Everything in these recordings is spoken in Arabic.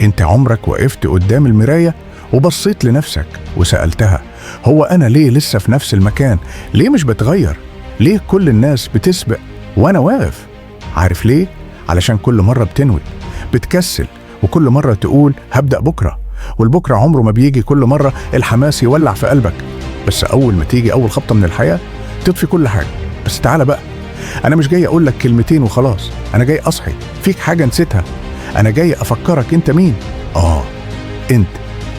انت عمرك وقفت قدام المراية وبصيت لنفسك وسألتها هو أنا ليه لسه في نفس المكان؟ ليه مش بتغير؟ ليه كل الناس بتسبق وأنا واقف؟ عارف ليه؟ علشان كل مرة بتنوي، بتكسل، وكل مرة تقول هبدأ بكرة، والبكرة عمره ما بيجي. كل مرة الحماس يولع في قلبك، بس أول ما تيجي أول خبطة من الحياة تطفي كل حاجة. بس تعالى بقى، أنا مش جاي أقول لك كلمتين وخلاص، أنا جاي أصحي فيك حاجة نسيتها. أنا جاي أفكرك أنت مين.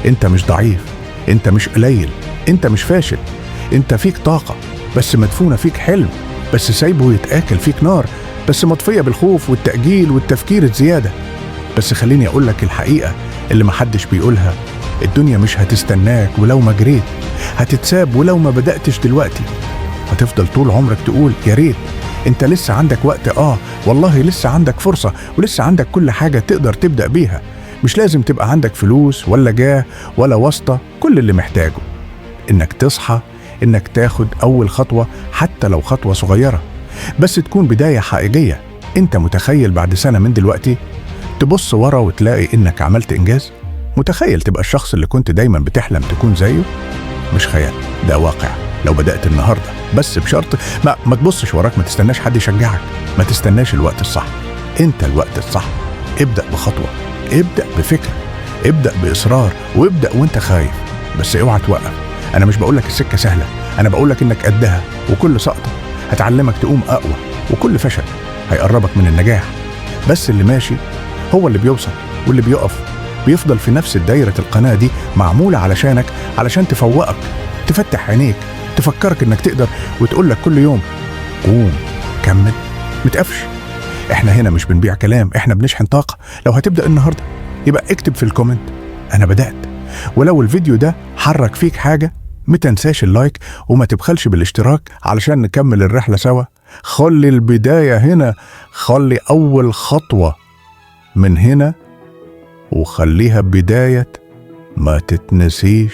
انت مش ضعيف، انت مش قليل، انت مش فاشل. انت فيك طاقة بس مدفونة، فيك حلم بس سايبه يتآكل، فيك نار بس مطفية بالخوف والتأجيل والتفكير الزيادة. بس خليني أقول لك الحقيقة اللي محدش بيقولها، الدنيا مش هتستناك، ولو ما جريت هتتساب، ولو ما بدأتش دلوقتي هتفضل طول عمرك تقول يا ريت. انت لسه عندك وقت، والله لسه عندك فرصة، ولسه عندك كل حاجة تقدر تبدأ بيها. مش لازم تبقى عندك فلوس ولا جاه ولا واسطة، كل اللي محتاجه انك تصحى، انك تاخد اول خطوة حتى لو خطوة صغيرة، بس تكون بداية حقيقية. انت متخيل بعد سنة من دلوقتي تبص ورا وتلاقي انك عملت انجاز؟ متخيل تبقى الشخص اللي كنت دايما بتحلم تكون زيه؟ مش خيال، ده واقع. لو بدأت النهاردة، بس بشرط ما تبصش وراك، ما تستناش حد يشجعك، ما تستناش الوقت الصح، انت الوقت الصح. ابدأ بخطوة، ابدأ بفكرة، ابدأ بإصرار، وابدأ وانت خايف، بس اوعى توقف. انا مش بقولك السكة سهلة، انا بقولك انك قدها، وكل سقطة هتعلمك تقوم اقوى، وكل فشل هيقربك من النجاح. بس اللي ماشي هو اللي بيوصل، واللي بيقف بيفضل في نفس دايرة. القناة دي معمولة علشانك، علشان تفوقك، تفتح عينيك، تفكرك انك تقدر، وتقولك كل يوم قوم كمل متقفش. احنا هنا مش بنبيع كلام، احنا بنشحن طاقة. لو هتبدأ النهاردة يبقى اكتب في الكومنت انا بدأت. ولو الفيديو ده حرك فيك حاجة، متنساش اللايك، وما تبخلش بالاشتراك علشان نكمل الرحلة سوا. خلي البداية هنا، خلي اول خطوة من هنا، وخليها بداية ما تتنسيش.